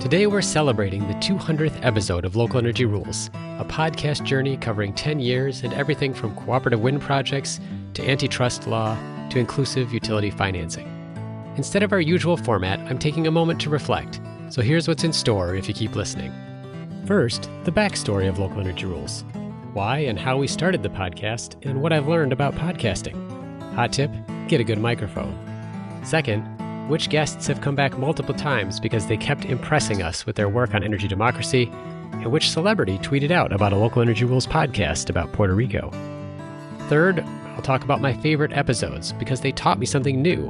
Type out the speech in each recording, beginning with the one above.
Today we're celebrating the 200th episode of Local Energy Rules, a podcast journey covering 10 years and everything from cooperative wind projects to antitrust law to inclusive utility financing. Instead of our usual format, I'm taking a moment to reflect, so here's what's in store if you keep listening. First, the backstory of Local Energy Rules, why and how we started the podcast, and what I've learned about podcasting. Hot tip, get a good microphone. Second, which guests have come back multiple times because they kept impressing us with their work on energy democracy, and which celebrity tweeted out about a Local Energy Rules podcast about Puerto Rico. Third, I'll talk about my favorite episodes because they taught me something new,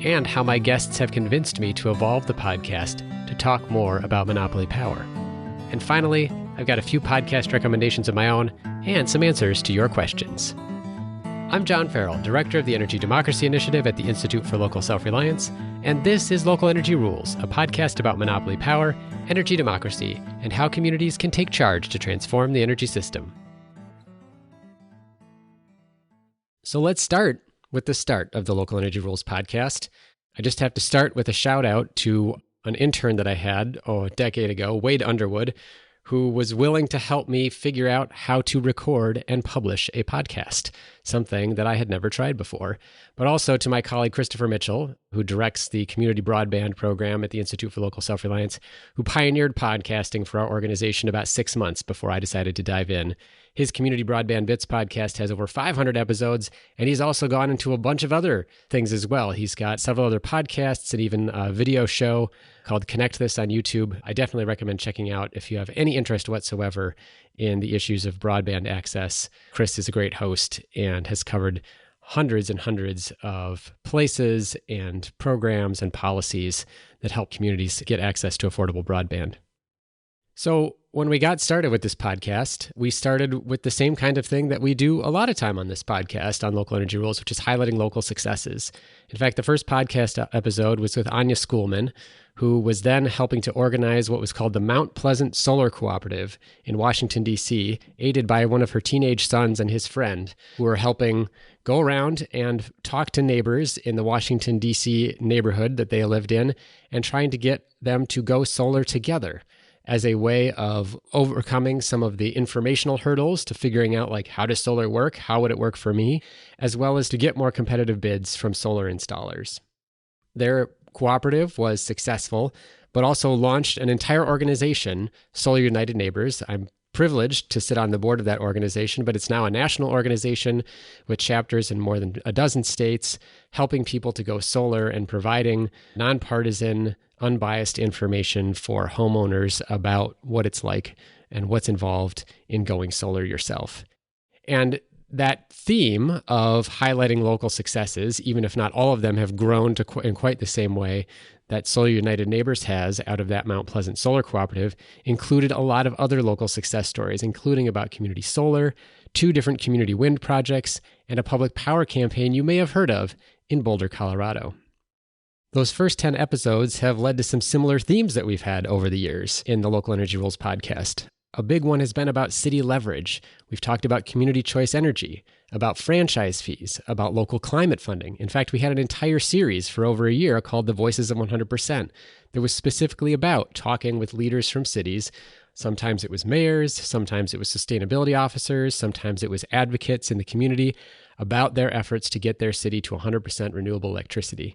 and how my guests have convinced me to evolve the podcast to talk more about monopoly power. And finally, I've got a few podcast recommendations of my own and some answers to your questions. I'm John Farrell, Director of the Energy Democracy Initiative at the Institute for Local Self-Reliance, and this is Local Energy Rules, a podcast about monopoly power, energy democracy, and how communities can take charge to transform the energy system. So let's start with the start of the Local Energy Rules podcast. I just have to start with a shout out to an intern that I had a decade ago, Wade Underwood, who was willing to help me figure out how to record and publish a podcast, something that I had never tried before. But also to my colleague Christopher Mitchell, who directs the community broadband program at the Institute for Local Self-Reliance, who pioneered podcasting for our organization about 6 months before I decided to dive in. His Community Broadband Bits podcast has over 500 episodes, and he's also gone into a bunch of other things as well. He's got several other podcasts and even a video show called Connect This on YouTube. I definitely recommend checking out if you have any interest whatsoever in the issues of broadband access. Chris is a great host and has covered hundreds and hundreds of places and programs and policies that help communities get access to affordable broadband. So when we got started with this podcast, we started with the same kind of thing that we do a lot of time on this podcast on Local Energy Rules, which is highlighting local successes. In fact, the first podcast episode was with Anya Schoolman, who was then helping to organize what was called the Mount Pleasant Solar Cooperative in Washington, D.C., aided by one of her teenage sons and his friend, who were helping go around and talk to neighbors in the Washington, D.C. neighborhood that they lived in and trying to get them to go solar together as a way of overcoming some of the informational hurdles to figuring out, like, how does solar work? How would it work for me? As well as to get more competitive bids from solar installers. Their cooperative was successful, but also launched an entire organization, Solar United Neighbors. I'm privileged to sit on the board of that organization, but it's now a national organization with chapters in more than a dozen states, helping people to go solar and providing nonpartisan, unbiased information for homeowners about what it's like and what's involved in going solar yourself. And that theme of highlighting local successes, even if not all of them have grown to in quite the same way that Solar United Neighbors has out of that Mount Pleasant Solar Cooperative, included a lot of other local success stories, including about community solar, 2 different community wind projects, and a public power campaign you may have heard of in Boulder, Colorado. Those first 10 episodes have led to some similar themes that we've had over the years in the Local Energy Rules podcast. A big one has been about city leverage. We've talked about community choice energy, about franchise fees, about local climate funding. In fact, we had an entire series for over a year called The Voices of 100% that was specifically about talking with leaders from cities. Sometimes it was mayors, sometimes it was sustainability officers, sometimes it was advocates in the community about their efforts to get their city to 100% renewable electricity.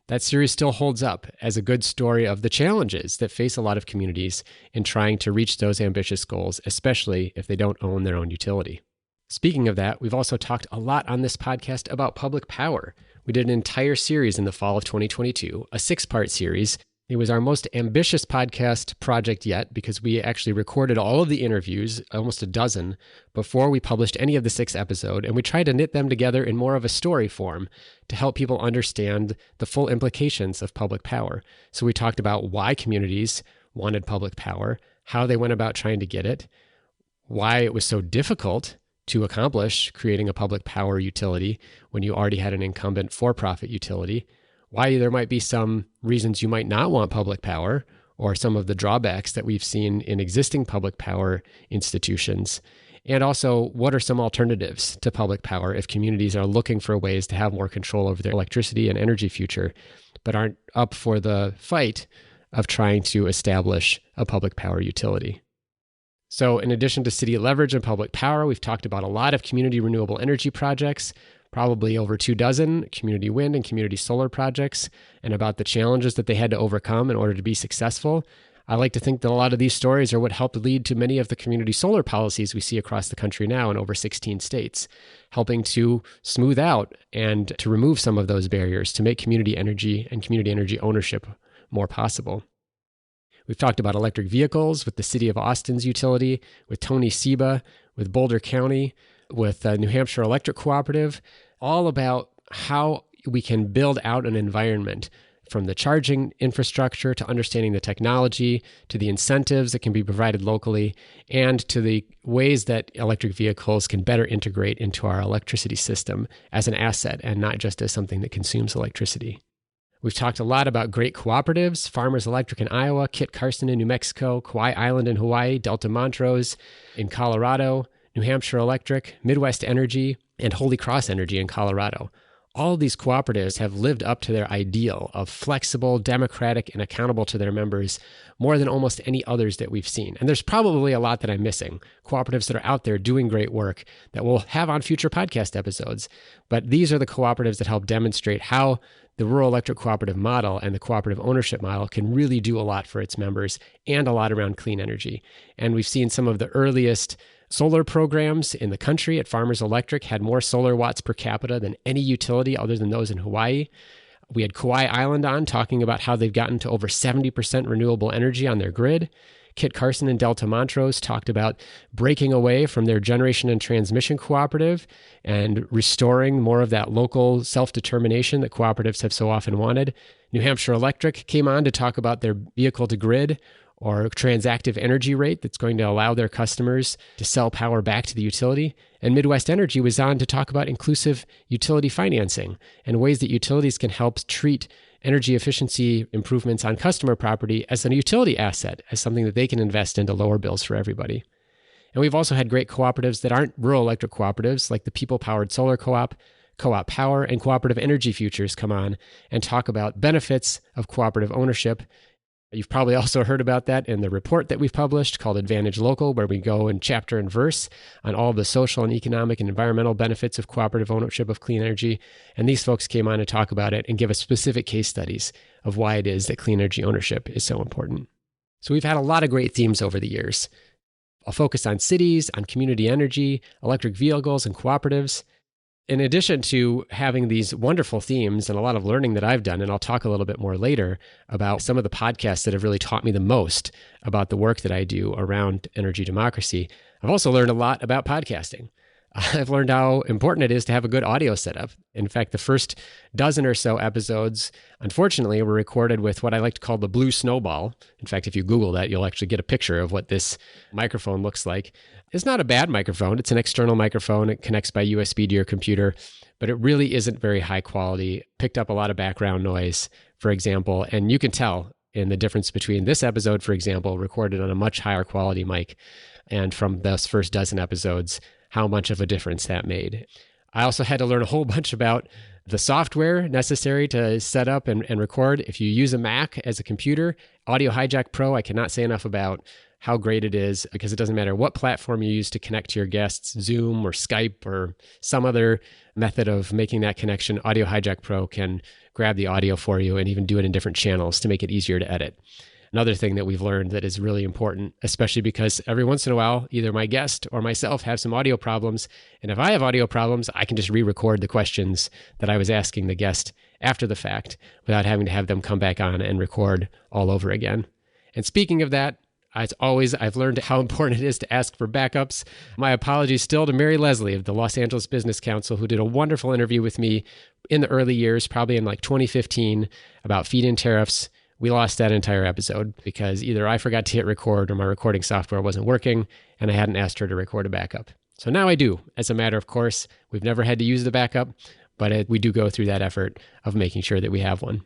That series still holds up as a good story of the challenges that face a lot of communities in trying to reach those ambitious goals, especially if they don't own their own utility. Speaking of that, we've also talked a lot on this podcast about public power. We did an entire series in the fall of 2022, a 6-part series. It was our most ambitious podcast project yet because we actually recorded all of the interviews, almost a dozen, before we published any of the 6 episodes, and we tried to knit them together in more of a story form to help people understand the full implications of public power. So we talked about why communities wanted public power, how they went about trying to get it, why it was so difficult to accomplish creating a public power utility when you already had an incumbent for-profit utility, why there might be some reasons you might not want public power, or some of the drawbacks that we've seen in existing public power institutions, and also what are some alternatives to public power if communities are looking for ways to have more control over their electricity and energy future, but aren't up for the fight of trying to establish a public power utility. So in addition to city leverage and public power, we've talked about a lot of community renewable energy projects, probably over 24 community wind and community solar projects, and about the challenges that they had to overcome in order to be successful. I like to think that a lot of these stories are what helped lead to many of the community solar policies we see across the country now in over 16 states, helping to smooth out and to remove some of those barriers to make community energy and community energy ownership more possible. We've talked about electric vehicles with the City of Austin's utility, with Tony Seba, with Boulder County, with New Hampshire Electric Cooperative, all about how we can build out an environment from the charging infrastructure to understanding the technology, to the incentives that can be provided locally, and to the ways that electric vehicles can better integrate into our electricity system as an asset and not just as something that consumes electricity. We've talked a lot about great cooperatives, Farmers Electric in Iowa, Kit Carson in New Mexico, Kauai Island in Hawaii, Delta Montrose in Colorado, New Hampshire Electric, Midwest Energy, and Holy Cross Energy in Colorado. All of these cooperatives have lived up to their ideal of flexible, democratic, and accountable to their members more than almost any others that we've seen. And there's probably a lot that I'm missing, cooperatives that are out there doing great work that we'll have on future podcast episodes. But these are the cooperatives that help demonstrate how the rural electric cooperative model and the cooperative ownership model can really do a lot for its members and a lot around clean energy. And we've seen some of the earliest solar programs in the country. At Farmers Electric had more solar watts per capita than any utility other than those in Hawaii. We had Kauai Island on talking about how they've gotten to over 70% renewable energy on their grid. Kit Carson and Delta Montrose talked about breaking away from their generation and transmission cooperative and restoring more of that local self-determination that cooperatives have so often wanted. New Hampshire Electric came on to talk about their vehicle-to-grid or transactive energy rate that's going to allow their customers to sell power back to the utility. And Midwest Energy was on to talk about inclusive utility financing and ways that utilities can help treat energy efficiency improvements on customer property as a utility asset, as something that they can invest in to lower bills for everybody. And we've also had great cooperatives that aren't rural electric cooperatives, like the People-Powered Solar Co-op, Co-op Power, and Cooperative Energy Futures come on and talk about benefits of cooperative ownership. You've probably also heard about that in the report that we've published called Advantage Local, where we go in chapter and verse on all of the social and economic and environmental benefits of cooperative ownership of clean energy. And these folks came on to talk about it and give us specific case studies of why it is that clean energy ownership is so important. So we've had a lot of great themes over the years. I'll focus on cities, on community energy, electric vehicles, and cooperatives. In addition to having these wonderful themes and a lot of learning that I've done, and I'll talk a little bit more later about some of the podcasts that have really taught me the most about the work that I do around energy democracy, I've also learned a lot about podcasting. I've learned how important it is to have a good audio setup. In fact, the first dozen or so episodes, unfortunately, were recorded with what I like to call the blue snowball. In fact, if you Google that, you'll actually get a picture of what this microphone looks like. It's not a bad microphone. It's an external microphone. It connects by USB to your computer, but it really isn't very high quality. Picked up a lot of background noise, for example, and you can tell in the difference between this episode, for example, recorded on a much higher quality mic, and from those first dozen episodes, how much of a difference that made. I also had to learn a whole bunch about the software necessary to set up and record. If you use a Mac as a computer, Audio Hijack Pro, I cannot say enough about how great it is, because it doesn't matter what platform you use to connect to your guests, Zoom or Skype or some other method of making that connection, Audio Hijack Pro can grab the audio for you and even do it in different channels to make it easier to edit. Another thing that we've learned that is really important, especially because every once in a while, either my guest or myself have some audio problems. And if I have audio problems, I can just re-record the questions that I was asking the guest after the fact without having to have them come back on and record all over again. And speaking of that, as always, I've learned how important it is to ask for backups. My apologies still to Mary Leslie of the Los Angeles Business Council, who did a wonderful interview with me in the early years, probably in like 2015, about feed-in tariffs. We lost that entire episode because either I forgot to hit record or my recording software wasn't working and I hadn't asked her to record a backup. So now I do, as a matter of course. We've never had to use the backup, but we do go through that effort of making sure that we have one.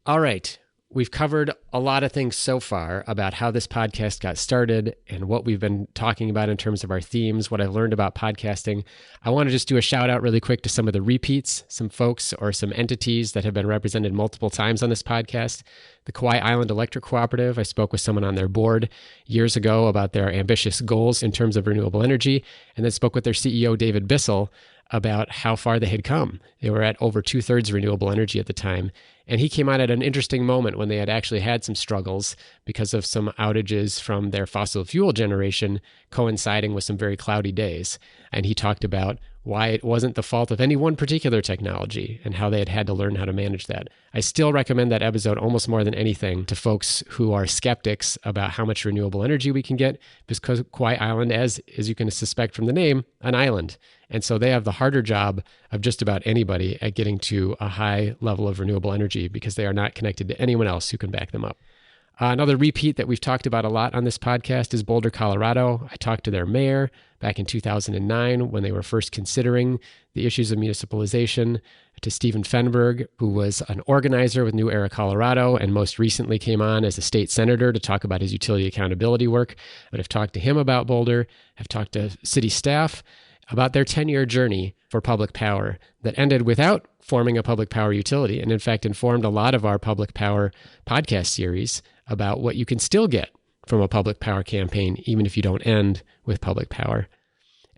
All right. We've covered a lot of things so far about how this podcast got started and what we've been talking about in terms of our themes, what I've learned about podcasting. I want to just do a shout out really quick to some of the repeats, some folks or some entities that have been represented multiple times on this podcast. The Kauai Island Electric Cooperative, I spoke with someone on their board years ago about their ambitious goals in terms of renewable energy, and then spoke with their CEO, David Bissell, about how far they had come. They were at over 2/3 renewable energy at the time. And he came out at an interesting moment when they had actually had some struggles because of some outages from their fossil fuel generation coinciding with some very cloudy days. And he talked about why it wasn't the fault of any one particular technology and how they had had to learn how to manage that. I still recommend that episode almost more than anything to folks who are skeptics about how much renewable energy we can get, because Kauai Island, as you can suspect from the name, an island. And so they have the harder job of just about anybody at getting to a high level of renewable energy because they are not connected to anyone else who can back them up. Another repeat that we've talked about a lot on this podcast is Boulder, Colorado. I talked to their mayor back in 2009 when they were first considering the issues of municipalization, to Stephen Fenberg, who was an organizer with New Era Colorado and most recently came on as a state senator to talk about his utility accountability work. But I've talked to him about Boulder. I've talked to city staff about their 10-year journey for public power that ended without forming a public power utility, and in fact informed a lot of our public power podcast series about what you can still get from a public power campaign, even if you don't end with public power.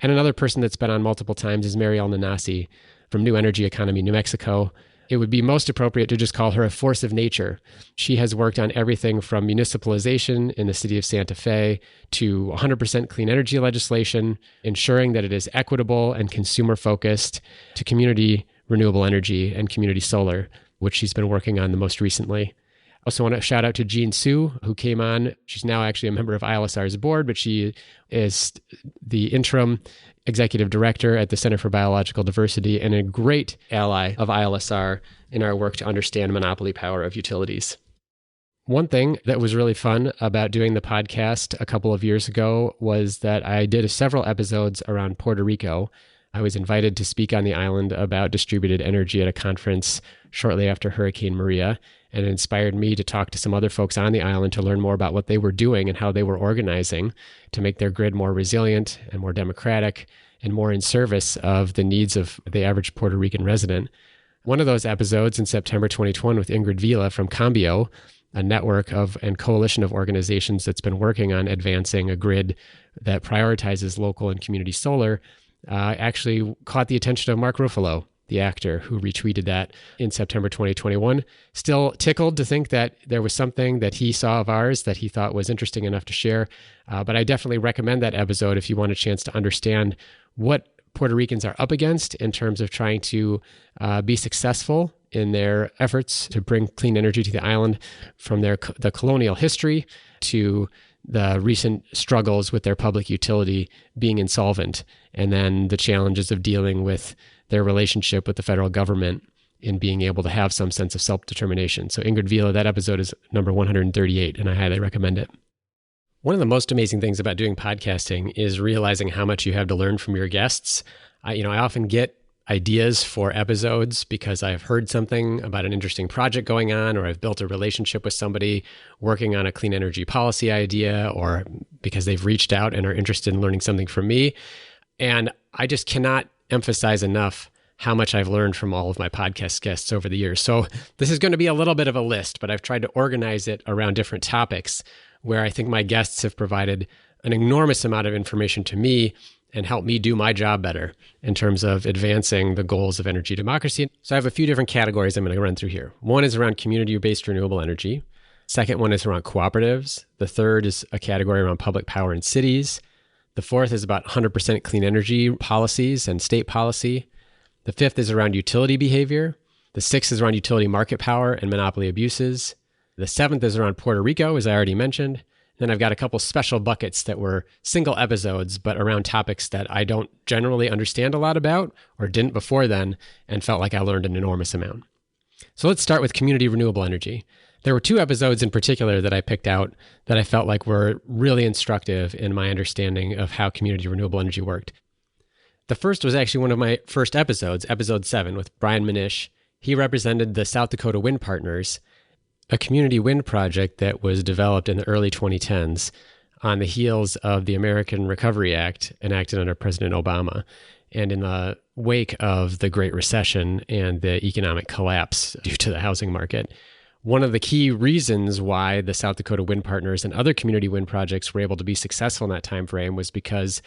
And another person that's been on multiple times is Mariel Nanasi from New Energy Economy, New Mexico. It would be most appropriate to just call her a force of nature. She has worked on everything from municipalization in the city of Santa Fe to 100% clean energy legislation, ensuring that it is equitable and consumer-focused, to community renewable energy and community solar, which she's been working on the most recently. I also want to shout out to Jean Sue, who came on. She's now actually a member of ILSR's board, but she is the interim executive director at the Center for Biological Diversity and a great ally of ILSR in our work to understand monopoly power of utilities. One thing that was really fun about doing the podcast a couple of years ago was that I did several episodes around Puerto Rico. I was invited to speak on the island about distributed energy at a conference shortly after Hurricane Maria, and it inspired me to talk to some other folks on the island to learn more about what they were doing and how they were organizing to make their grid more resilient and more democratic and more in service of the needs of the average Puerto Rican resident. One of those episodes in September 2021 with Ingrid Vila from Cambio, a network of and coalition of organizations that's been working on advancing a grid that prioritizes local and community solar, actually caught the attention of Mark Ruffalo, the actor, who retweeted that in September 2021. Still tickled to think that there was something that he saw of ours that he thought was interesting enough to share. But I definitely recommend that episode if you want a chance to understand what Puerto Ricans are up against in terms of trying to be successful in their efforts to bring clean energy to the island, from the colonial history to the recent struggles with their public utility being insolvent, and then the challenges of dealing with their relationship with the federal government in being able to have some sense of self-determination. So Ingrid Vila, that episode is number 138, and I highly recommend it. One of the most amazing things about doing podcasting is realizing how much you have to learn from your guests. I often get ideas for episodes because I've heard something about an interesting project going on, or I've built a relationship with somebody working on a clean energy policy idea, or because they've reached out and are interested in learning something from me. And I just cannot emphasize enough how much I've learned from all of my podcast guests over the years. So this is going to be a little bit of a list, but I've tried to organize it around different topics where I think my guests have provided an enormous amount of information to me and help me do my job better in terms of advancing the goals of energy democracy. So I have a few different categories I'm going to run through here. One is around community-based renewable energy. Second one is around cooperatives. The third is a category around public power in cities. The fourth is about 100% clean energy policies and state policy. The fifth is around utility behavior. The sixth is around utility market power and monopoly abuses. The seventh is around Puerto Rico, as I already mentioned. Then I've got a couple special buckets that were single episodes, but around topics that I don't generally understand a lot about or didn't before then, and felt like I learned an enormous amount. So let's start with community renewable energy. There were two episodes in particular that I picked out that I felt like were really instructive in my understanding of how community renewable energy worked. The first was actually one of my first episodes, episode 7, with Brian Manish. He represented the South Dakota Wind Partners. a community wind project that was developed in the early 2010s on the heels of the American Recovery Act enacted under President Obama, and in the wake of the Great Recession and the economic collapse due to the housing market. One of the key reasons why the South Dakota Wind Partners and other community wind projects were able to be successful in that time frame was because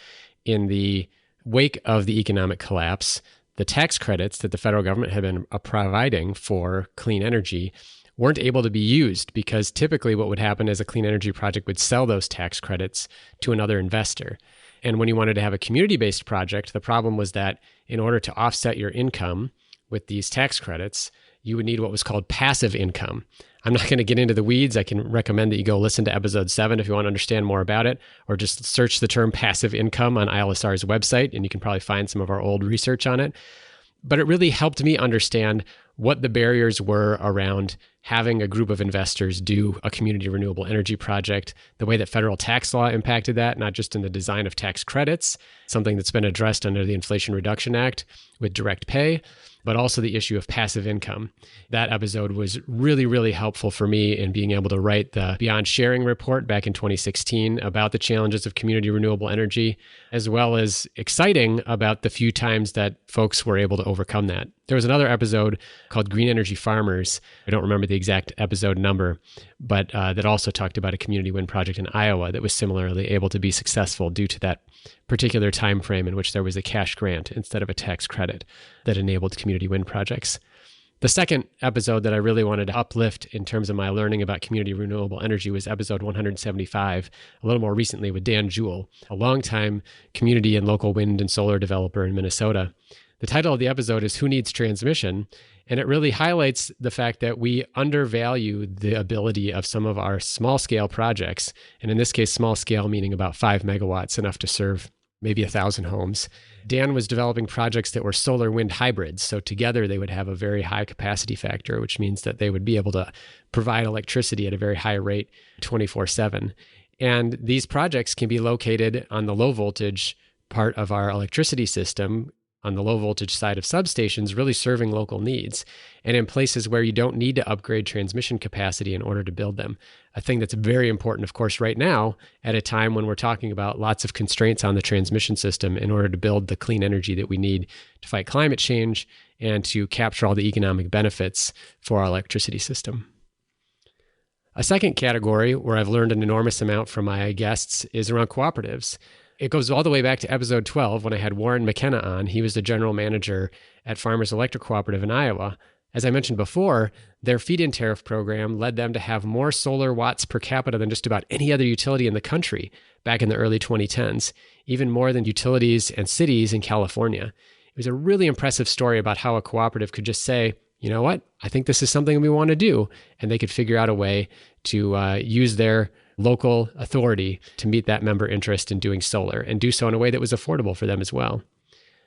in the wake of the economic collapse, the tax credits that the federal government had been providing for clean energy weren't able to be used, because typically what would happen is a clean energy project would sell those tax credits to another investor. And when you wanted to have a community-based project, the problem was that in order to offset your income with these tax credits, you would need what was called passive income. I'm not going to get into the weeds. I can recommend that you go listen to episode 7 if you want to understand more about it, or just search the term passive income on ILSR's website, and you can probably find some of our old research on it. But it really helped me understand what the barriers were around having a group of investors do a community renewable energy project, the way that federal tax law impacted that, not just in the design of tax credits, something that's been addressed under the Inflation Reduction Act with direct pay, but also the issue of passive income. That episode was really, really helpful for me in being able to write the Beyond Sharing report back in 2016 about the challenges of community renewable energy, as well as exciting about the few times that folks were able to overcome that. There was another episode called Green Energy Farmers. I don't remember the exact episode number, but that also talked about a community wind project in Iowa that was similarly able to be successful due to that particular time frame in which there was a cash grant instead of a tax credit that enabled community wind projects. The second episode that I really wanted to uplift in terms of my learning about community renewable energy was episode 175, a little more recently with Dan Jewell, a longtime community and local wind and solar developer in Minnesota. The title of the episode is Who Needs Transmission? And it really highlights the fact that we undervalue the ability of some of our small scale projects. And in this case, small scale meaning about 5 megawatts, enough to serve maybe 1,000 homes. Dan was developing projects that were solar wind hybrids. So together they would have a very high capacity factor, which means that they would be able to provide electricity at a very high rate 24/7. And these projects can be located on the low voltage part of our electricity system, on the low voltage side of substations, really serving local needs, and in places where you don't need to upgrade transmission capacity in order to build them. A thing that's very important, of course, right now, at a time when we're talking about lots of constraints on the transmission system in order to build the clean energy that we need to fight climate change and to capture all the economic benefits for our electricity system. A second category where I've learned an enormous amount from my guests is around cooperatives. It goes all the way back to episode 12 when I had Warren McKenna on. He was the general manager at Farmers Electric Cooperative in Iowa. As I mentioned before, their feed-in tariff program led them to have more solar watts per capita than just about any other utility in the country back in the early 2010s, even more than utilities and cities in California. It was a really impressive story about how a cooperative could just say, you know what, I think this is something we want to do, and they could figure out a way to use their local authority to meet that member interest in doing solar and do so in a way that was affordable for them as well.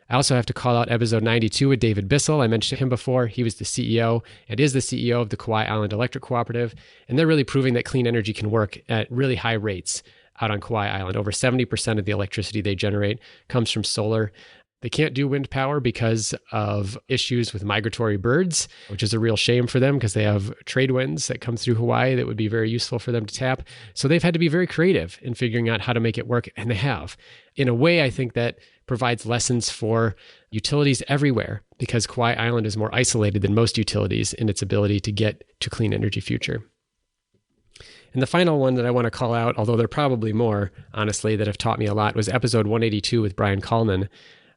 I also have to call out episode 92 with David Bissell. I mentioned him before. He was the CEO and is the CEO of the Kauai Island Electric Cooperative, and they're really proving that clean energy can work at really high rates out on Kauai Island. Over 70% of the electricity they generate comes from solar. They can't do wind power because of issues with migratory birds, which is a real shame for them because they have trade winds that come through Hawaii that would be very useful for them to tap. So they've had to be very creative in figuring out how to make it work, and they have. In a way, I think that provides lessons for utilities everywhere because Kauai Island is more isolated than most utilities in its ability to get to clean energy future. And the final one that I want to call out, although there are probably more, honestly, that have taught me a lot, was episode 182 with Brian Kallman.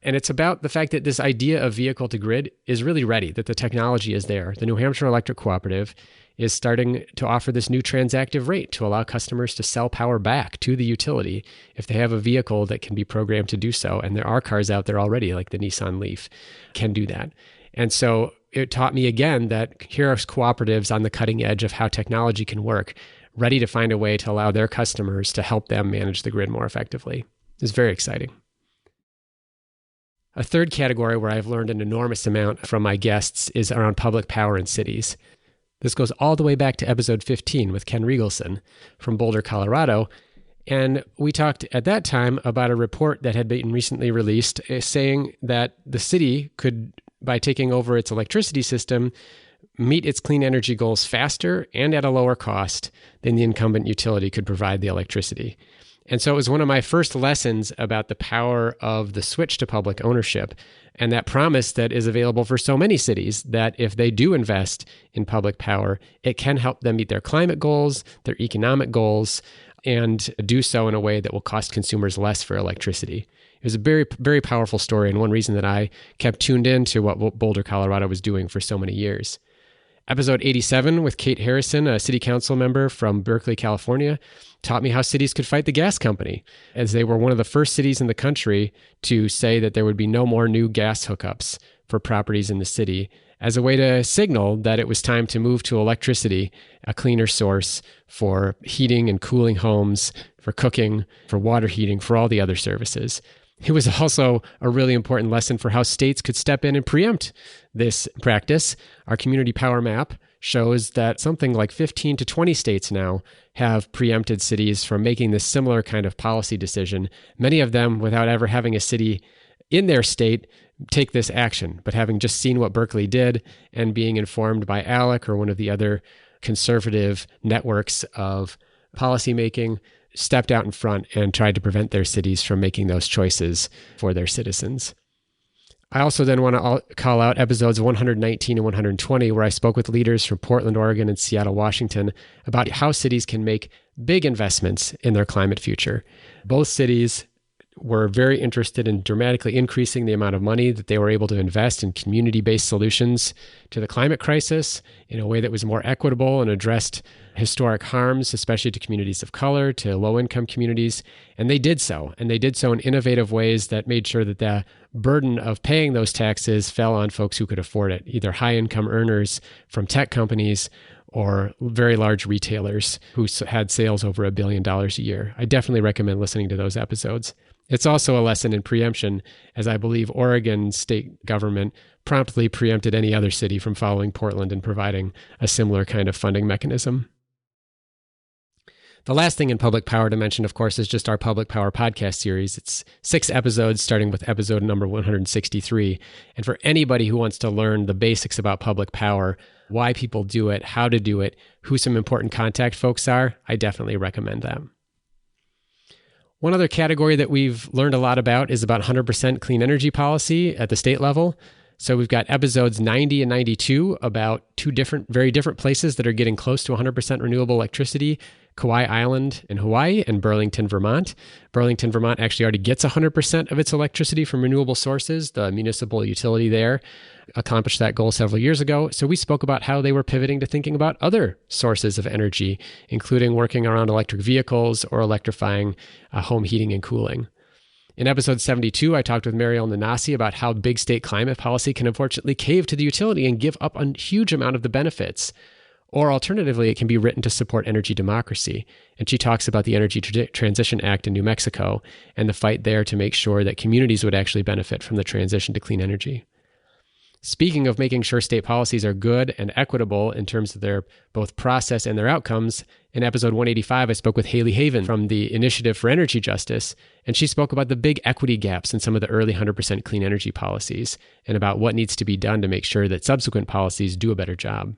And it's about the fact that this idea of vehicle to grid is really ready, that the technology is there. The New Hampshire Electric Cooperative is starting to offer this new transactive rate to allow customers to sell power back to the utility if they have a vehicle that can be programmed to do so. And there are cars out there already, like the Nissan Leaf, can do that. And so it taught me again that here are cooperatives on the cutting edge of how technology can work, ready to find a way to allow their customers to help them manage the grid more effectively. It's very exciting. A third category where I've learned an enormous amount from my guests is around public power in cities. This goes all the way back to episode 15 with Ken Riegelson from Boulder, Colorado. And we talked at that time about a report that had been recently released saying that the city could, by taking over its electricity system, meet its clean energy goals faster and at a lower cost than the incumbent utility could provide the electricity. And so it was one of my first lessons about the power of the switch to public ownership and that promise that is available for so many cities that if they do invest in public power, it can help them meet their climate goals, their economic goals, and do so in a way that will cost consumers less for electricity. It was a very, very powerful story and one reason that I kept tuned in to what Boulder, Colorado was doing for so many years. Episode 87 with Kate Harrison, a city council member from Berkeley, California, taught me how cities could fight the gas company, as they were one of the first cities in the country to say that there would be no more new gas hookups for properties in the city, as a way to signal that it was time to move to electricity, a cleaner source for heating and cooling homes, for cooking, for water heating, for all the other services. It was also a really important lesson for how states could step in and preempt this practice. Our community power map shows that something like 15 to 20 states now have preempted cities from making this similar kind of policy decision, many of them without ever having a city in their state take this action, but having just seen what Berkeley did and being informed by ALEC or one of the other conservative networks of policymaking, stepped out in front and tried to prevent their cities from making those choices for their citizens. I also then want to call out episodes 119 and 120, where I spoke with leaders from Portland, Oregon, and Seattle, Washington, about how cities can make big investments in their climate future. Both cities were very interested in dramatically increasing the amount of money that they were able to invest in community-based solutions to the climate crisis in a way that was more equitable and addressed historic harms, especially to communities of color, to low-income communities. And they did so. And they did so in innovative ways that made sure that the burden of paying those taxes fell on folks who could afford it, either high-income earners from tech companies or very large retailers who had sales over $1 billion a year. I definitely recommend listening to those episodes. It's also a lesson in preemption, as I believe Oregon state government promptly preempted any other city from following Portland and providing a similar kind of funding mechanism. The last thing in public power to mention, of course, is just our Public Power podcast series. It's 6 episodes, starting with episode number 163. And for anybody who wants to learn the basics about public power, why people do it, how to do it, who some important contact folks are, I definitely recommend that. One other category that we've learned a lot about is about 100% clean energy policy at the state level. So we've got episodes 90 and 92 about two very different places that are getting close to 100% renewable electricity, Kauai Island in Hawaii and Burlington, Vermont. Burlington, Vermont actually already gets 100% of its electricity from renewable sources. The municipal utility there accomplished that goal several years ago. So we spoke about how they were pivoting to thinking about other sources of energy, including working around electric vehicles or electrifying home heating and cooling. In episode 72, I talked with Mariel Nanasi about how big state climate policy can unfortunately cave to the utility and give up a huge amount of the benefits. Or alternatively, it can be written to support energy democracy. And she talks about the Energy Transition Act in New Mexico and the fight there to make sure that communities would actually benefit from the transition to clean energy. Speaking of making sure state policies are good and equitable in terms of their both process and their outcomes, in episode 185, I spoke with Haley Haven from the Initiative for Energy Justice, and she spoke about the big equity gaps in some of the early 100% clean energy policies and about what needs to be done to make sure that subsequent policies do a better job.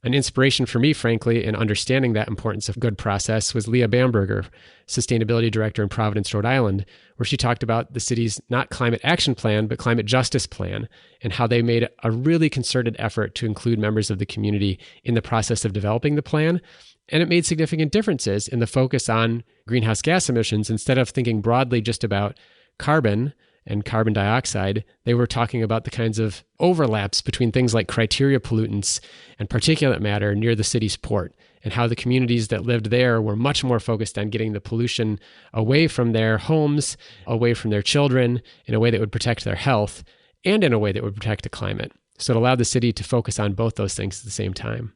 An inspiration for me, frankly, in understanding that importance of good process was Leah Bamberger, Sustainability Director in Providence, Rhode Island, where she talked about the city's not climate action plan, but climate justice plan, and how they made a really concerted effort to include members of the community in the process of developing the plan. And it made significant differences in the focus on greenhouse gas emissions. Instead of thinking broadly just about carbon and carbon dioxide, they were talking about the kinds of overlaps between things like criteria pollutants and particulate matter near the city's port, and how the communities that lived there were much more focused on getting the pollution away from their homes, away from their children, in a way that would protect their health, and in a way that would protect the climate. So it allowed the city to focus on both those things at the same time.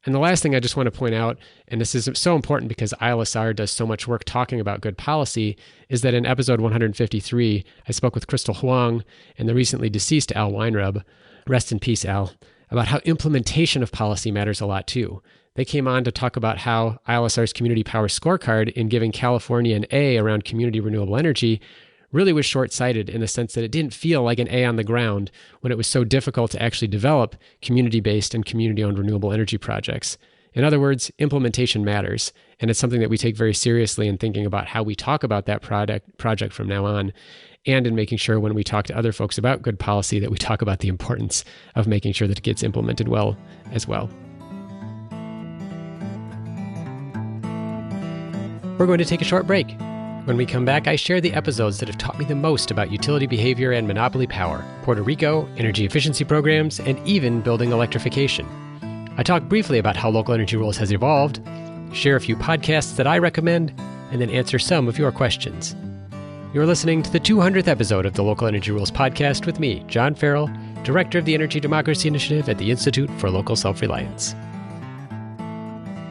And the last thing I just want to point out, and this is so important because ILSR does so much work talking about good policy, is that in episode 153, I spoke with Crystal Huang and the recently deceased Al Weinreb, rest in peace, Al, about how implementation of policy matters a lot too. They came on to talk about how ILSR's Community Power Scorecard, in giving California an A around community renewable energy, really was short-sighted in the sense that it didn't feel like an A on the ground when it was so difficult to actually develop community-based and community-owned renewable energy projects. In other words, implementation matters, and it's something that we take very seriously in thinking about how we talk about that project from now on, and in making sure when we talk to other folks about good policy that we talk about the importance of making sure that it gets implemented well as well. We're going to take a short break. When we come back, I share the episodes that have taught me the most about utility behavior and monopoly power, Puerto Rico, energy efficiency programs, and even building electrification. I talk briefly about how Local Energy Rules has evolved, share a few podcasts that I recommend, and then answer some of your questions. You're listening to the 200th episode of the Local Energy Rules podcast with me, John Farrell, Director of the Energy Democracy Initiative at the Institute for Local Self-Reliance.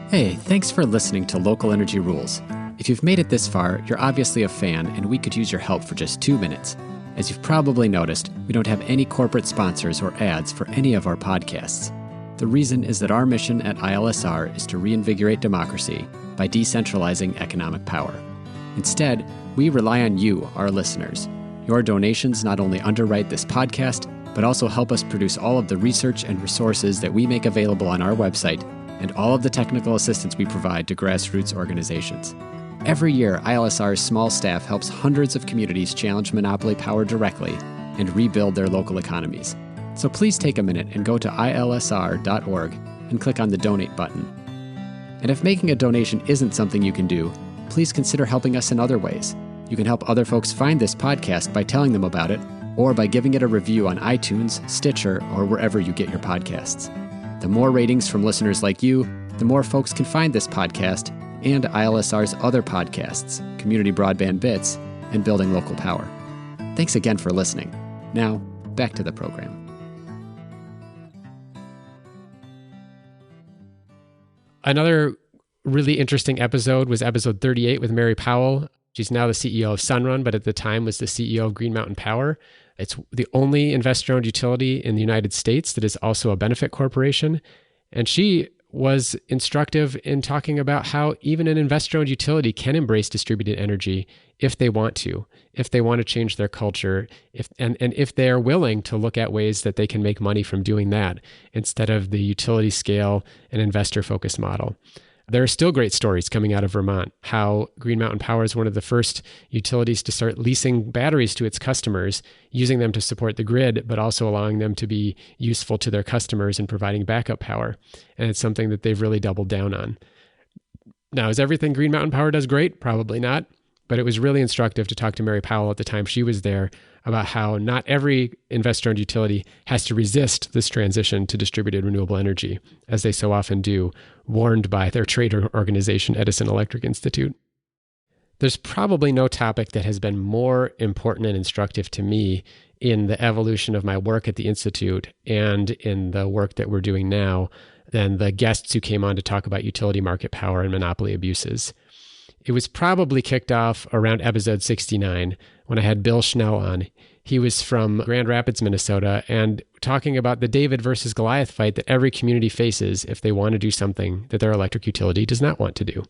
Hey, thanks for listening to Local Energy Rules. If you've made it this far, you're obviously a fan, and we could use your help for just 2 minutes. As you've probably noticed, we don't have any corporate sponsors or ads for any of our podcasts. The reason is that our mission at ILSR is to reinvigorate democracy by decentralizing economic power. Instead, we rely on you, our listeners. Your donations not only underwrite this podcast, but also help us produce all of the research and resources that we make available on our website and all of the technical assistance we provide to grassroots organizations. Every year, ILSR's small staff helps hundreds of communities challenge monopoly power directly and rebuild their local economies. So please take a minute and go to ilsr.org and click on the donate button. And if making a donation isn't something you can do, please consider helping us in other ways. You can help other folks find this podcast by telling them about it, or by giving it a review on iTunes, Stitcher, or wherever you get your podcasts. The more ratings from listeners like you, the more folks can find this podcast and ILSR's other podcasts, Community Broadband Bits, and Building Local Power. Thanks again for listening. Now, back to the program. Another really interesting episode was episode 38 with Mary Powell. She's now the CEO of Sunrun, but at the time was the CEO of Green Mountain Power. It's the only investor-owned utility in the United States that is also a benefit corporation. And she was instructive in talking about how even an investor-owned utility can embrace distributed energy if they want to change their culture, and if they're willing to look at ways that they can make money from doing that instead of the utility scale and investor-focused model. There are still great stories coming out of Vermont, how Green Mountain Power is one of the first utilities to start leasing batteries to its customers, using them to support the grid, but also allowing them to be useful to their customers in providing backup power. And it's something that they've really doubled down on. Now, is everything Green Mountain Power does great? Probably not. But it was really instructive to talk to Mary Powell at the time she was there about how not every investor-owned utility has to resist this transition to distributed renewable energy, as they so often do, warned by their trade organization, Edison Electric Institute. There's probably no topic that has been more important and instructive to me in the evolution of my work at the Institute and in the work that we're doing now than the guests who came on to talk about utility market power and monopoly abuses. It was probably kicked off around episode 69 when I had Bill Schnell on. He was from Grand Rapids, Minnesota, and talking about the David versus Goliath fight that every community faces if they want to do something that their electric utility does not want to do.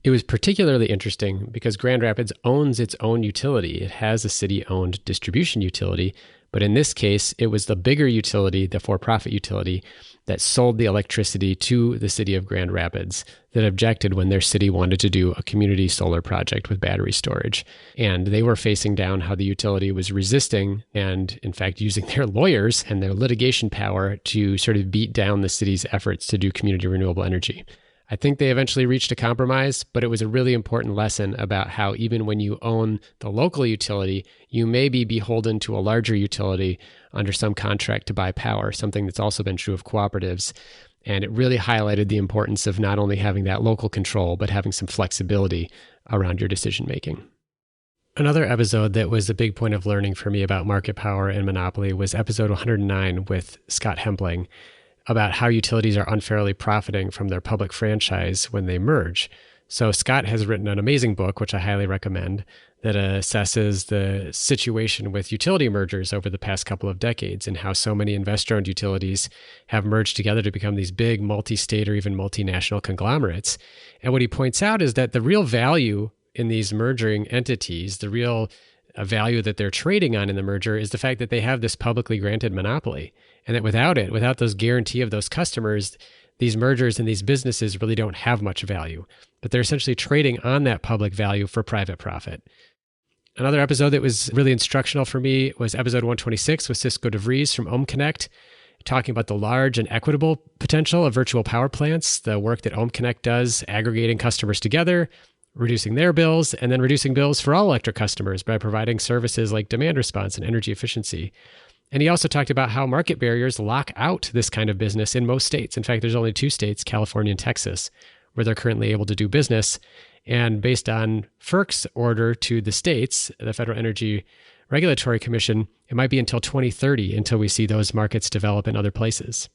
It was particularly interesting because Grand Rapids owns its own utility. It has a city-owned distribution utility, but in this case, it was the bigger utility, the for-profit utility, that sold the electricity to the city of Grand Rapids that objected when their city wanted to do a community solar project with battery storage. And they were facing down how the utility was resisting and, in fact, using their lawyers and their litigation power to sort of beat down the city's efforts to do community renewable energy. I think they eventually reached a compromise, but it was a really important lesson about how even when you own the local utility, you may be beholden to a larger utility under some contract to buy power, something that's also been true of cooperatives. And it really highlighted the importance of not only having that local control, but having some flexibility around your decision making. Another episode that was a big point of learning for me about market power and monopoly was episode 109 with Scott Hempling, about how utilities are unfairly profiting from their public franchise when they merge. So Scott has written an amazing book, which I highly recommend, that assesses the situation with utility mergers over the past couple of decades and how so many investor-owned utilities have merged together to become these big multi-state or even multinational conglomerates. And what he points out is that the real value in these merging entities, the real value that they're trading on in the merger is the fact that they have this publicly granted monopoly. And that without those guarantee of those customers, these mergers and these businesses really don't have much value. But they're essentially trading on that public value for private profit. Another episode that was really instructional for me was episode 126 with Cisco DeVries from Ohm Connect, talking about the large and equitable potential of virtual power plants, the work that Ohm Connect does, aggregating customers together, reducing their bills, and then reducing bills for all electric customers by providing services like demand response and energy efficiency. And he also talked about how market barriers lock out this kind of business in most states. In fact, there's only 2 states, California and Texas, where they're currently able to do business. And based on FERC's order to the states, the Federal Energy Regulatory Commission, it might be until 2030 until we see those markets develop in other places.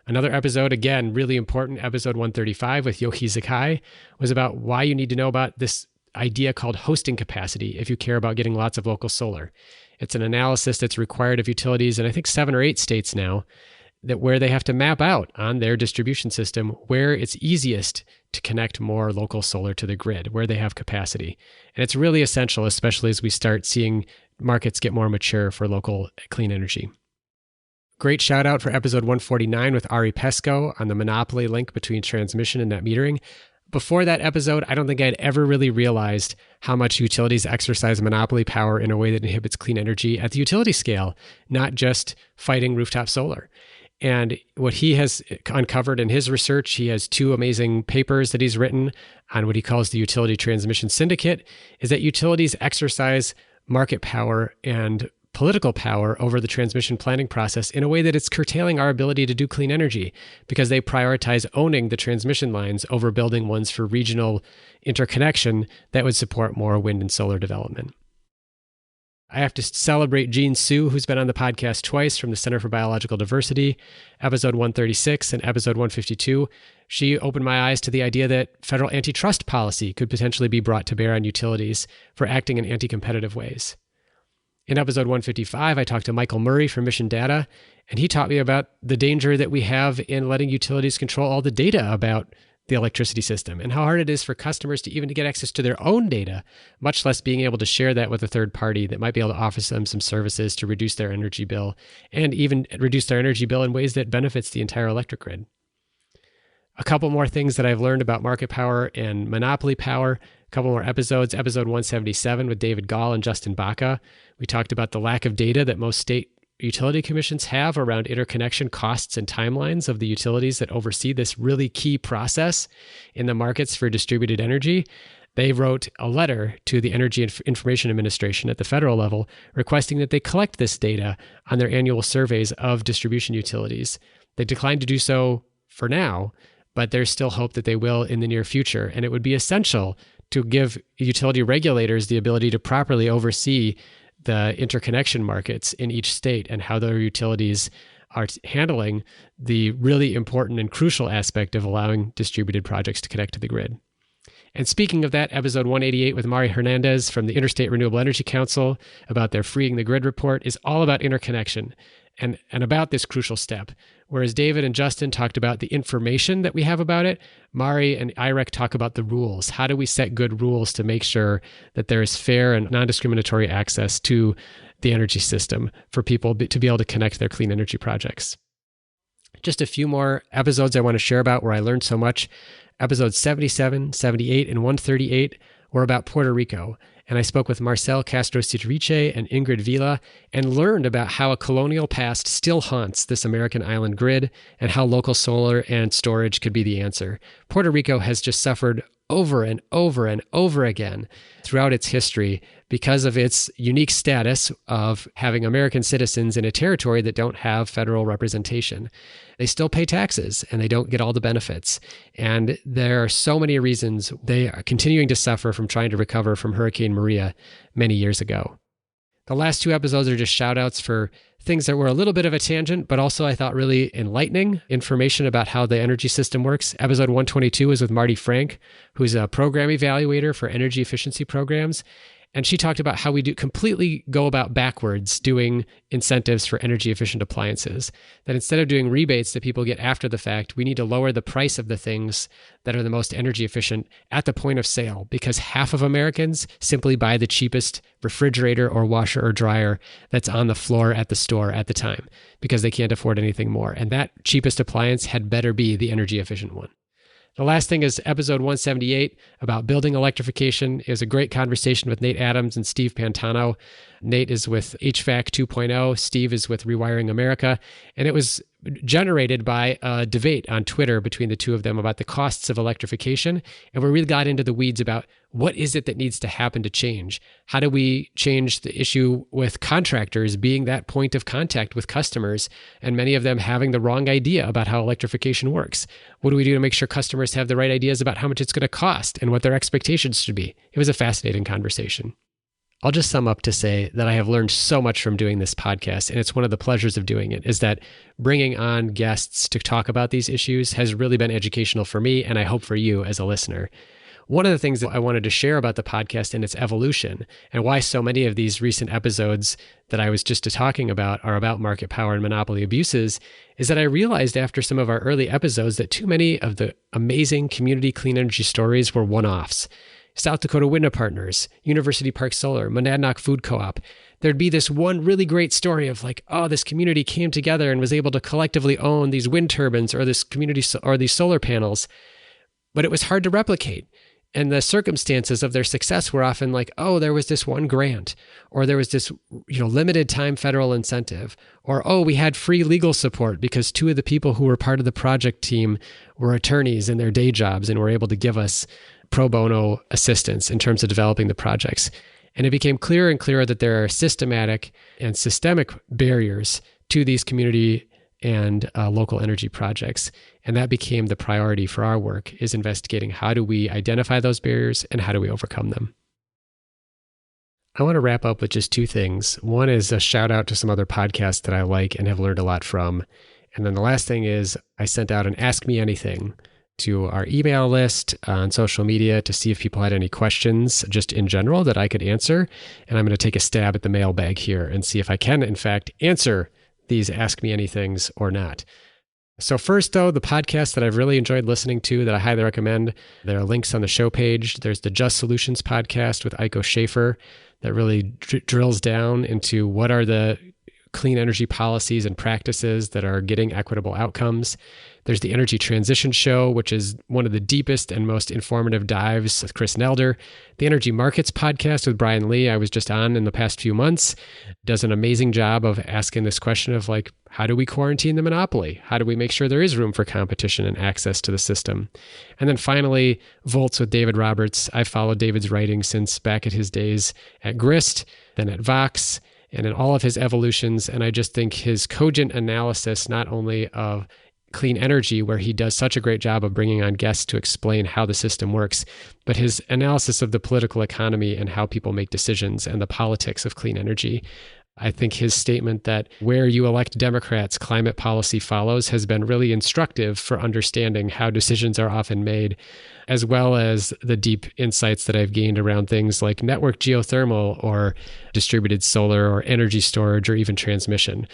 Another episode, again, really important, episode 135 with Yohi Zakai, was about why you need to know about this idea called hosting capacity if you care about getting lots of local solar. It's an analysis that's required of utilities in I think 7 or 8 states now, that where they have to map out on their distribution system where it's easiest to connect more local solar to the grid, where they have capacity. And it's really essential, especially as we start seeing markets get more mature for local clean energy. Great shout out for episode 149 with Ari Pesco on the monopoly link between transmission and net metering. Before that episode, I don't think I'd ever really realized how much utilities exercise monopoly power in a way that inhibits clean energy at the utility scale, not just fighting rooftop solar. And what he has uncovered in his research, he has 2 amazing papers that he's written on what he calls the utility transmission syndicate, is that utilities exercise market power and political power over the transmission planning process in a way that it's curtailing our ability to do clean energy because they prioritize owning the transmission lines over building ones for regional interconnection that would support more wind and solar development. I have to celebrate Jean Su, who's been on the podcast twice from the Center for Biological Diversity, episode 136 and episode 152. She opened my eyes to the idea that federal antitrust policy could potentially be brought to bear on utilities for acting in anti-competitive ways. In episode 155, I talked to Michael Murray from Mission Data, and he taught me about the danger that we have in letting utilities control all the data about the electricity system and how hard it is for customers to even get access to their own data, much less being able to share that with a third party that might be able to offer them some services to reduce their energy bill and even reduce their energy bill in ways that benefits the entire electric grid. A couple more things that I've learned about market power and monopoly power. A couple more episodes. Episode 177 with David Gall and Justin Baca. We talked about the lack of data that most state utility commissions have around interconnection costs and timelines of the utilities that oversee this really key process in the markets for distributed energy. They wrote a letter to the Energy Information Administration at the federal level requesting that they collect this data on their annual surveys of distribution utilities. They declined to do so for now, but there's still hope that they will in the near future. And it would be essential to give utility regulators the ability to properly oversee the interconnection markets in each state and how their utilities are handling the really important and crucial aspect of allowing distributed projects to connect to the grid. And speaking of that, episode 188 with Mari Hernandez from the Interstate Renewable Energy Council about their Freeing the Grid report is all about interconnection and about this crucial step. Whereas David and Justin talked about the information that we have about it, Mari and IREC talk about the rules. How do we set good rules to make sure that there is fair and non-discriminatory access to the energy system for people to be able to connect their clean energy projects? Just a few more episodes I want to share about where I learned so much. Episodes 77, 78, and 138 were about Puerto Rico. And I spoke with Marcel Castro-Citrice and Ingrid Vila and learned about how a colonial past still haunts this American island grid and how local solar and storage could be the answer. Puerto Rico has just suffered over and over and over again throughout its history because of its unique status of having American citizens in a territory that don't have federal representation. They still pay taxes and they don't get all the benefits. And there are so many reasons they are continuing to suffer from trying to recover from Hurricane Maria many years ago. The last 2 episodes are just shout outs for things that were a little bit of a tangent, but also I thought really enlightening information about how the energy system works. Episode 122 is with Marty Frank, who's a program evaluator for energy efficiency programs. And she talked about how we do completely go about backwards doing incentives for energy efficient appliances. That instead of doing rebates that people get after the fact, we need to lower the price of the things that are the most energy efficient at the point of sale, because half of Americans simply buy the cheapest refrigerator or washer or dryer that's on the floor at the store at the time because they can't afford anything more. And that cheapest appliance had better be the energy efficient one. The last thing is episode 178 about building electrification. It was a great conversation with Nate Adams and Steve Pantano. Nate is with HVAC 2.0. Steve is with Rewiring America. And it was generated by a debate on Twitter between the two of them about the costs of electrification. And we really got into the weeds about what is it that needs to happen to change? How do we change the issue with contractors being that point of contact with customers and many of them having the wrong idea about how electrification works? What do we do to make sure customers have the right ideas about how much it's going to cost and what their expectations should be? It was a fascinating conversation. I'll just sum up to say that I have learned so much from doing this podcast, and it's one of the pleasures of doing it, is that bringing on guests to talk about these issues has really been educational for me, and I hope for you as a listener. One of the things that I wanted to share about the podcast and its evolution, and why so many of these recent episodes that I was just talking about are about market power and monopoly abuses, is that I realized after some of our early episodes that too many of the amazing community clean energy stories were one-offs. South Dakota Wind Partners, University Park Solar, Monadnock Food Co-op. There'd be this one really great story of like, oh, this community came together and was able to collectively own these wind turbines or this community or these solar panels, but it was hard to replicate. And the circumstances of their success were often like, oh, there was this one grant, or there was this, limited time federal incentive, or, oh, we had free legal support because two of the people who were part of the project team were attorneys in their day jobs and were able to give us pro bono assistance in terms of developing the projects. And it became clearer and clearer that there are systematic and systemic barriers to these community and local energy projects. And that became the priority for our work, is investigating how do we identify those barriers and how do we overcome them. I want to wrap up with just two things. One is a shout out to some other podcasts that I like and have learned a lot from. And then the last thing is I sent out an Ask Me Anything to our email list on social media to see if people had any questions just in general that I could answer. And I'm going to take a stab at the mailbag here and see if I can, in fact, answer these Ask Me Anythings or not. So first, though, the podcast that I've really enjoyed listening to that I highly recommend, there are links on the show page. There's the Just Solutions podcast with Eiko Schaefer that really drills down into what are the clean energy policies and practices that are getting equitable outcomes. There's the Energy Transition Show, which is one of the deepest and most informative dives with Chris Nelder. The Energy Markets podcast with Brian Lee, I was just on in the past few months, does an amazing job of asking this question of like, how do we quarantine the monopoly? How do we make sure there is room for competition and access to the system? And then finally, Volts with David Roberts. I've followed David's writing since back at his days at Grist, then at Vox, and in all of his evolutions. And I just think his cogent analysis, not only of clean energy, where he does such a great job of bringing on guests to explain how the system works, but his analysis of the political economy and how people make decisions and the politics of clean energy. I think his statement that where you elect Democrats, climate policy follows has been really instructive for understanding how decisions are often made, as well as the deep insights that I've gained around things like network geothermal or distributed solar or energy storage or even transmission.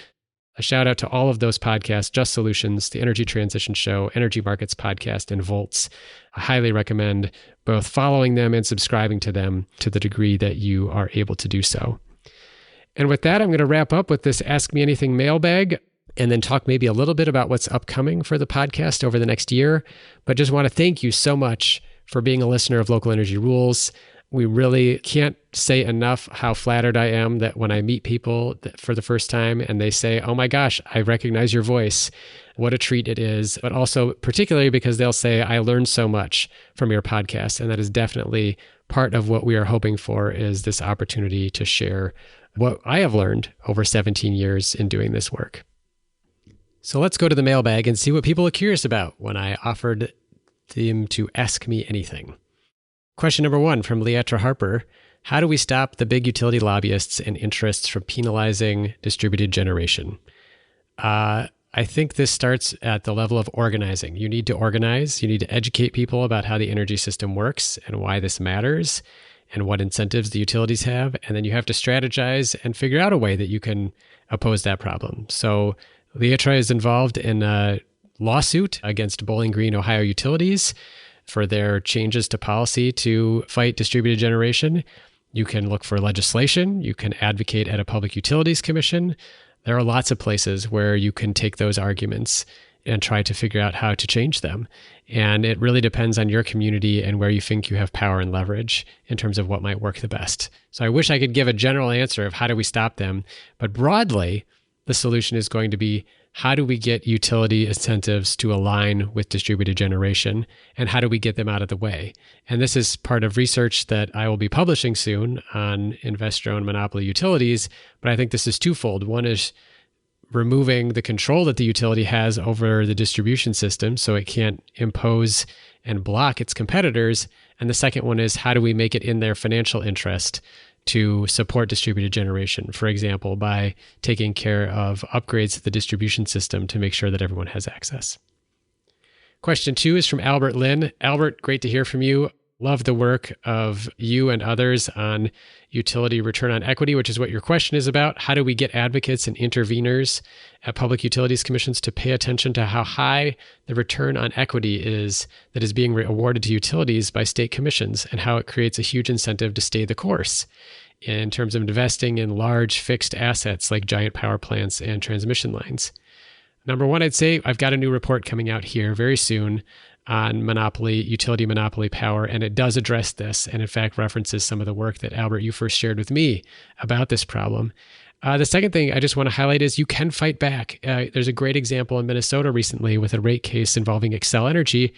A shout out to all of those podcasts, Just Solutions, the Energy Transition Show, Energy Markets Podcast, and Volts. I highly recommend both following them and subscribing to them to the degree that you are able to do so. And with that, I'm going to wrap up with this Ask Me Anything mailbag and then talk maybe a little bit about what's upcoming for the podcast over the next year. But just want to thank you so much for being a listener of Local Energy Rules. We really can't say enough how flattered I am that when I meet people for the first time and they say, oh my gosh, I recognize your voice, what a treat it is. But also particularly because they'll say, I learned so much from your podcast. And that is definitely part of what we are hoping for, is this opportunity to share what I have learned over 17 years in doing this work. So let's go to the mailbag and see what people are curious about when I offered them to ask me anything. Question number 1 from Leatra Harper. How do we stop the big utility lobbyists and interests from penalizing distributed generation? I think this starts at the level of organizing. You need to organize. You need to educate people about how the energy system works and why this matters. and what incentives the utilities have. And then you have to strategize and figure out a way that you can oppose that problem. So Leatra is involved in a lawsuit against Bowling Green, Ohio utilities for their changes to policy to fight distributed generation. You can look for legislation. You can advocate at a Public Utilities Commission. There are lots of places where you can take those arguments and try to figure out how to change them. And it really depends on your community and where you think you have power and leverage in terms of what might work the best. So I wish I could give a general answer of how do we stop them, but broadly, the solution is going to be how do we get utility incentives to align with distributed generation, and how do we get them out of the way? And this is part of research that I will be publishing soon on investor-owned monopoly utilities, but I think this is twofold. One is removing the control that the utility has over the distribution system so it can't impose and block its competitors. And the second one is how do we make it in their financial interest to support distributed generation, for example, by taking care of upgrades to the distribution system to make sure that everyone has access. Question 2 is from Albert Lynn. Albert, great to hear from you. Love the work of you and others on utility return on equity, which is what your question is about. How do we get advocates and interveners at public utilities commissions to pay attention to how high the return on equity is that is being awarded to utilities by state commissions, and how it creates a huge incentive to stay the course in terms of investing in large fixed assets like giant power plants and transmission lines? Number one, I'd say I've got a new report coming out here very soon on utility monopoly power, and it does address this, and in fact references some of the work that Albert, you first shared with me about this problem. The second thing I just want to highlight is you can fight back. There's a great example in Minnesota recently with a rate case involving Xcel Energy,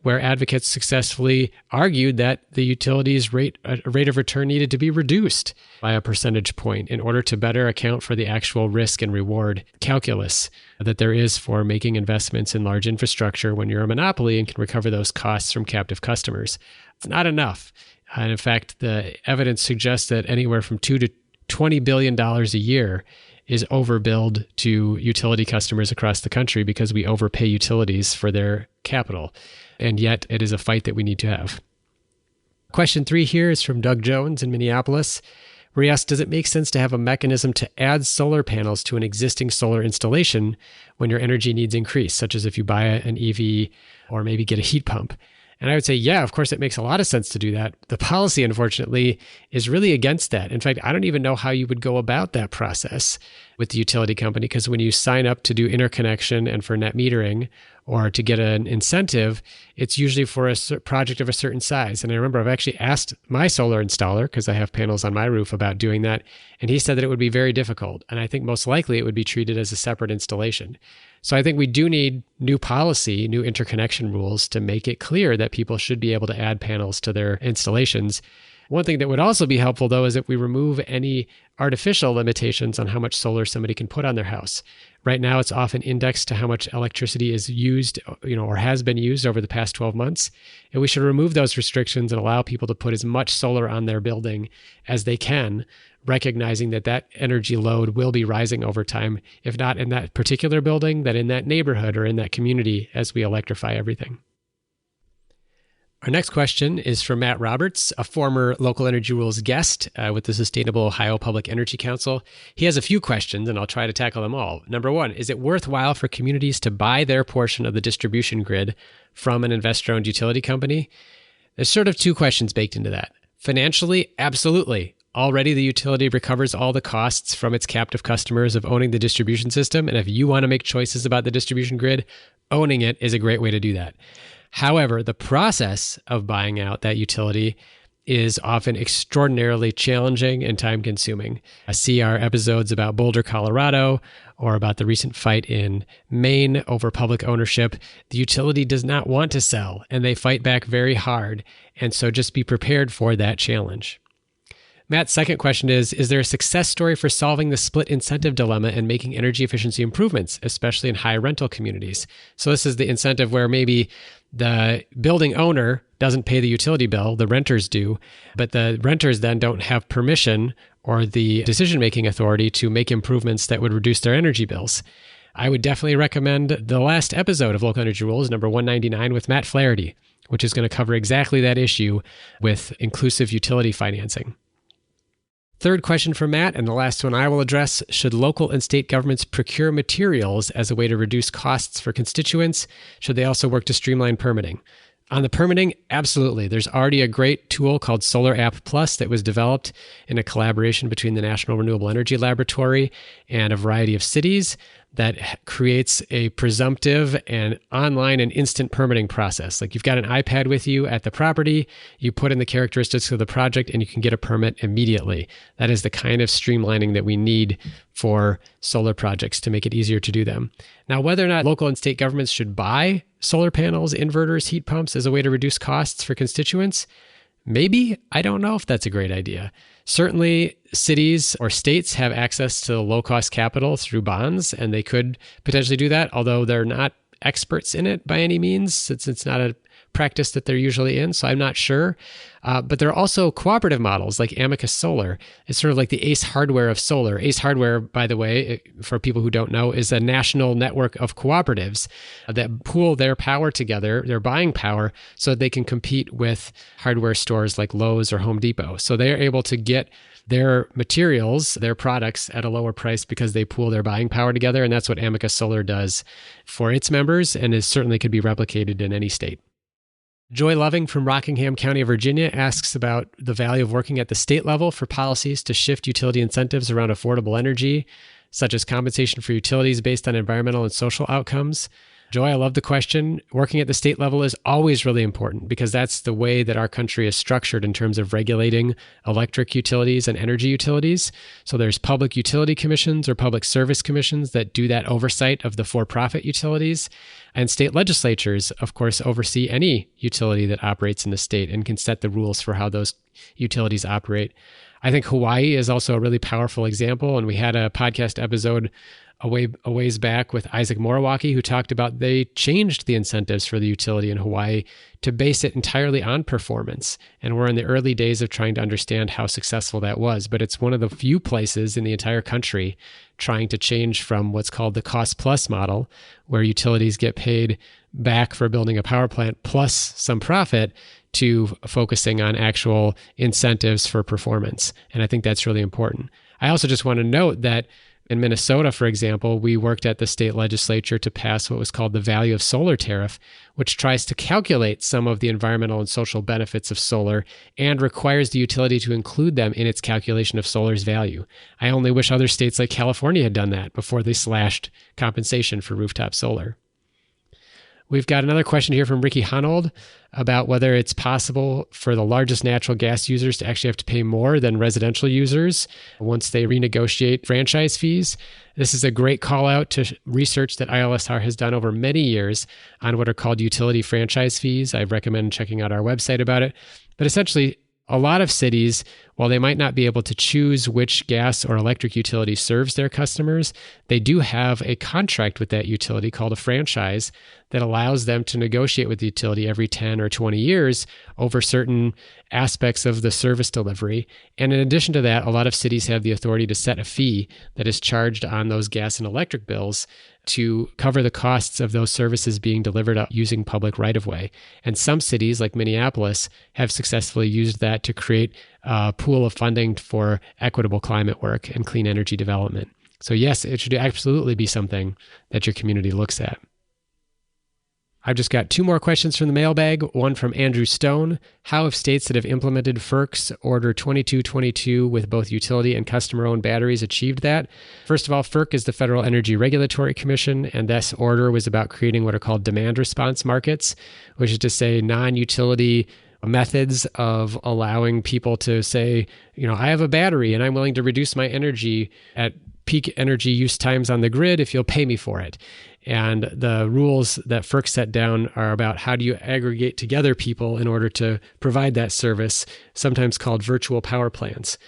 where advocates successfully argued that the utility's rate of return needed to be reduced by a percentage point in order to better account for the actual risk and reward calculus that there is for making investments in large infrastructure when you're a monopoly and can recover those costs from captive customers. It's not enough. And in fact, the evidence suggests that anywhere from $2 to $20 billion a year is overbilled to utility customers across the country because we overpay utilities for their capital. And yet it is a fight that we need to have. Question 3 here is from Doug Jones in Minneapolis, where he asks, does it make sense to have a mechanism to add solar panels to an existing solar installation when your energy needs increase, such as if you buy an EV or maybe get a heat pump? And I would say, yeah, of course, it makes a lot of sense to do that. The policy, unfortunately, is really against that. In fact, I don't even know how you would go about that process with the utility company, because when you sign up to do interconnection and for net metering or to get an incentive, it's usually for a project of a certain size. And I remember I've actually asked my solar installer, because I have panels on my roof, about doing that. And he said that it would be very difficult. And I think most likely it would be treated as a separate installation. So I think we do need new policy, new interconnection rules to make it clear that people should be able to add panels to their installations. One thing that would also be helpful, though, is if we remove any artificial limitations on how much solar somebody can put on their house. Right now, it's often indexed to how much electricity is used, or has been used over the past 12 months. And we should remove those restrictions and allow people to put as much solar on their building as they can, recognizing that that energy load will be rising over time, if not in that particular building, then in that neighborhood or in that community as we electrify everything. Our next question is from Matt Roberts, a former Local Energy Rules guest with the Sustainable Ohio Public Energy Council. He has a few questions, and I'll try to tackle them all. Number one, is it worthwhile for communities to buy their portion of the distribution grid from an investor-owned utility company? There's sort of two questions baked into that. Financially, absolutely. Already, the utility recovers all the costs from its captive customers of owning the distribution system, and if you want to make choices about the distribution grid, owning it is a great way to do that. However, the process of buying out that utility is often extraordinarily challenging and time-consuming. See our episodes about Boulder, Colorado, or about the recent fight in Maine over public ownership. The utility does not want to sell, and they fight back very hard, and so just be prepared for that challenge. Matt's second question is there a success story for solving the split incentive dilemma and making energy efficiency improvements, especially in high rental communities? So this is the incentive where maybe the building owner doesn't pay the utility bill, the renters do, but the renters then don't have permission or the decision-making authority to make improvements that would reduce their energy bills. I would definitely recommend the last episode of Local Energy Rules, number 199, with Matt Flaherty, which is going to cover exactly that issue with inclusive utility financing. Third question from Matt, and the last one I will address: should local and state governments procure materials as a way to reduce costs for constituents? Should they also work to streamline permitting? On the permitting, absolutely. There's already a great tool called Solar App Plus that was developed in a collaboration between the National Renewable Energy Laboratory and a variety of cities that creates a presumptive and online and instant permitting process. Like, you've got an iPad with you at the property, you put in the characteristics of the project, and you can get a permit immediately. That is the kind of streamlining that we need for solar projects to make it easier to do them. Now, whether or not local and state governments should buy solar panels, inverters, heat pumps as a way to reduce costs for constituents, maybe. I don't know if that's a great idea. Certainly, cities or states have access to low-cost capital through bonds, and they could potentially do that, although they're not experts in it by any means, since it's not a practice that they're usually in, so I'm not sure. But there are also cooperative models like Amicus Solar. It's sort of like the Ace Hardware of solar. Ace Hardware, by the way, for people who don't know, is a national network of cooperatives that pool their power together, their buying power, so they can compete with hardware stores like Lowe's or Home Depot. So they're able to get their materials, their products, at a lower price because they pool their buying power together. And that's what Amicus Solar does for its members, and is certainly could be replicated in any state. Joy Loving from Rockingham County, Virginia, asks about the value of working at the state level for policies to shift utility incentives around affordable energy, such as compensation for utilities based on environmental and social outcomes. Joy, I love the question. Working at the state level is always really important because that's the way that our country is structured in terms of regulating electric utilities and energy utilities. So there's public utility commissions or public service commissions that do that oversight of the for-profit utilities. And state legislatures, of course, oversee any utility that operates in the state and can set the rules for how those utilities operate. I think Hawaii is also a really powerful example. And we had a podcast episode a ways back with Isaac Moriwaki, who talked about they changed the incentives for the utility in Hawaii to base it entirely on performance. And we're in the early days of trying to understand how successful that was. But it's one of the few places in the entire country trying to change from what's called the cost plus model, where utilities get paid back for building a power plant plus some profit, to focusing on actual incentives for performance. And I think that's really important. I also just want to note that in Minnesota, for example, we worked at the state legislature to pass what was called the value of solar tariff, which tries to calculate some of the environmental and social benefits of solar and requires the utility to include them in its calculation of solar's value. I only wish other states like California had done that before they slashed compensation for rooftop solar. We've got another question here from Ricky Hunold about whether it's possible for the largest natural gas users to actually have to pay more than residential users once they renegotiate franchise fees. This is a great call out to research that ILSR has done over many years on what are called utility franchise fees. I recommend checking out our website about it. But essentially, a lot of cities, while they might not be able to choose which gas or electric utility serves their customers, they do have a contract with that utility called a franchise that allows them to negotiate with the utility every 10 or 20 years over certain aspects of the service delivery. And in addition to that, a lot of cities have the authority to set a fee that is charged on those gas and electric bills to cover the costs of those services being delivered using public right-of-way. And some cities, like Minneapolis, have successfully used that to create a pool of funding for equitable climate work and clean energy development. So yes, it should absolutely be something that your community looks at. I've just got two more questions from the mailbag, one from Andrew Stone. How have states that have implemented FERC's Order 2222 with both utility and customer-owned batteries achieved that? First of all, FERC is the Federal Energy Regulatory Commission, and this order was about creating what are called demand response markets, which is to say non-utility methods of allowing people to say, I have a battery and I'm willing to reduce my energy at peak energy use times on the grid if you'll pay me for it. And the rules that FERC set down are about how do you aggregate together people in order to provide that service, sometimes called virtual power plants.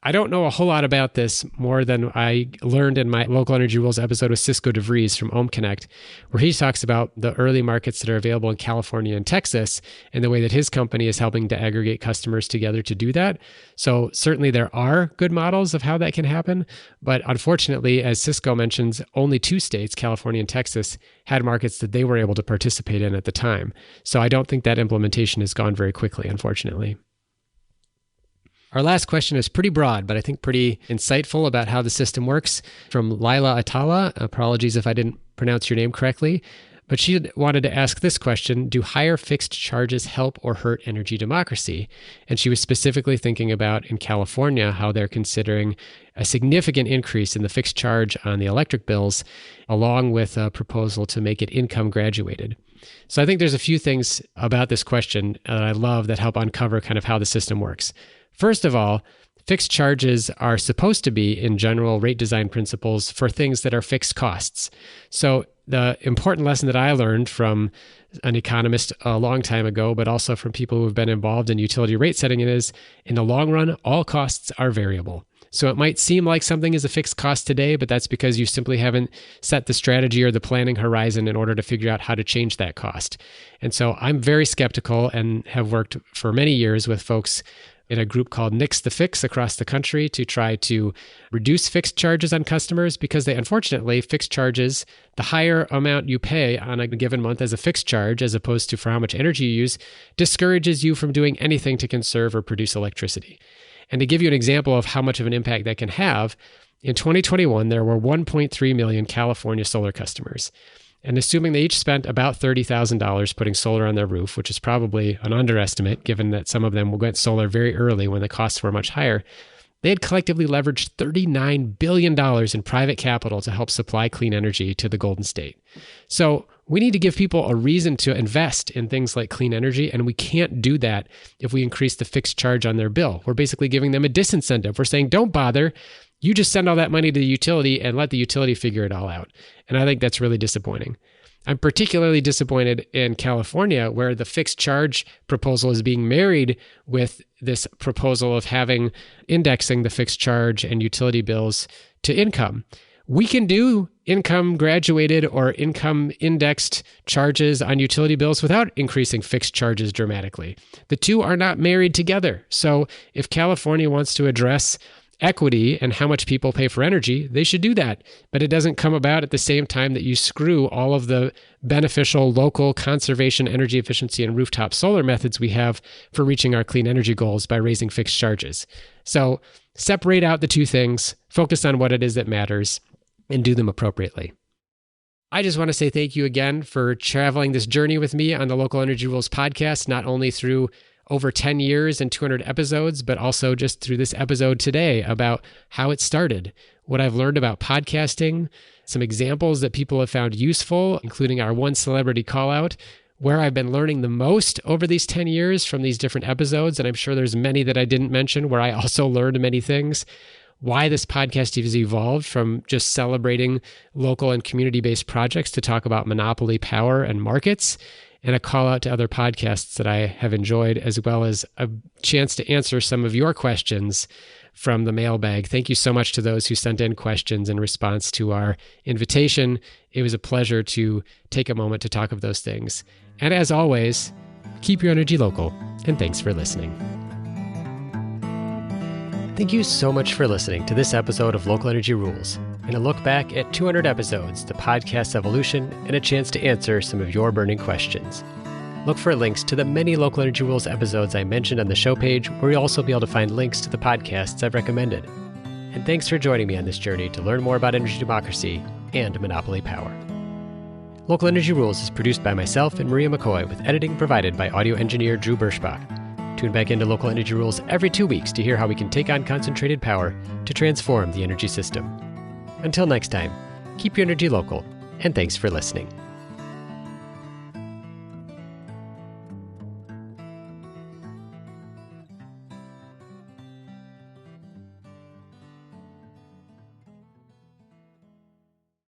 I don't know a whole lot about this more than I learned in my Local Energy Rules episode with Cisco DeVries from Ohm Connect, where he talks about the early markets that are available in California and Texas and the way that his company is helping to aggregate customers together to do that. So certainly there are good models of how that can happen. But unfortunately, as Cisco mentions, only 2 states, California and Texas, had markets that they were able to participate in at the time. So I don't think that implementation has gone very quickly, unfortunately. Our last question is pretty broad, but I think pretty insightful about how the system works, from Lila Atala. Apologies if I didn't pronounce your name correctly. But she wanted to ask this question: do higher fixed charges help or hurt energy democracy? And she was specifically thinking about in California how they're considering a significant increase in the fixed charge on the electric bills, along with a proposal to make it income graduated. So I think there's a few things about this question that I love that help uncover kind of how the system works. First of all, fixed charges are supposed to be, in general rate design principles, for things that are fixed costs. So the important lesson that I learned from an economist a long time ago, but also from people who have been involved in utility rate setting, is, in the long run, all costs are variable. So it might seem like something is a fixed cost today, but that's because you simply haven't set the strategy or the planning horizon in order to figure out how to change that cost. And so I'm very skeptical and have worked for many years with folks in a group called Nix the Fix across the country to try to reduce fixed charges on customers, because unfortunately, fixed charges, the higher amount you pay on a given month as a fixed charge, as opposed to for how much energy you use, discourages you from doing anything to conserve or produce electricity. And to give you an example of how much of an impact that can have, in 2021, there were 1.3 million California solar customers. And assuming they each spent about $30,000 putting solar on their roof, which is probably an underestimate given that some of them went solar very early when the costs were much higher, they had collectively leveraged $39 billion in private capital to help supply clean energy to the Golden State. So we need to give people a reason to invest in things like clean energy, and we can't do that if we increase the fixed charge on their bill. We're basically giving them a disincentive. We're saying, don't bother. You just send all that money to the utility and let the utility figure it all out. And I think that's really disappointing. I'm particularly disappointed in California, where the fixed charge proposal is being married with this proposal of having indexing the fixed charge and utility bills to income. We can do income graduated or income indexed charges on utility bills without increasing fixed charges dramatically. The two are not married together. So if California wants to address equity and how much people pay for energy, they should do that. But it doesn't come about at the same time that you screw all of the beneficial local conservation, energy efficiency, and rooftop solar methods we have for reaching our clean energy goals by raising fixed charges. So separate out the two things, focus on what it is that matters, and do them appropriately. I just want to say thank you again for traveling this journey with me on the Local Energy Rules podcast, not only through over 10 years and 200 episodes, but also just through this episode today about how it started, what I've learned about podcasting, some examples that people have found useful, including our one celebrity call out, where I've been learning the most over these 10 years from these different episodes. And I'm sure there's many that I didn't mention where I also learned many things, why this podcast has evolved from just celebrating local and community-based projects to talk about monopoly power and markets, and a call out to other podcasts that I have enjoyed, as well as a chance to answer some of your questions from the mailbag. Thank you so much to those who sent in questions in response to our invitation. It was a pleasure to take a moment to talk of those things. And as always, keep your energy local, and thanks for listening. Thank you so much for listening to this episode of Local Energy Rules, and a look back at 200 episodes, the podcast's evolution, and a chance to answer some of your burning questions. Look for links to the many Local Energy Rules episodes I mentioned on the show page, where you'll also be able to find links to the podcasts I've recommended. And thanks for joining me on this journey to learn more about energy democracy and monopoly power. Local Energy Rules is produced by myself and Maria McCoy, with editing provided by audio engineer Drew Birschbach. Tune back into Local Energy Rules every 2 weeks to hear how we can take on concentrated power to transform the energy system. Until next time, keep your energy local, and thanks for listening.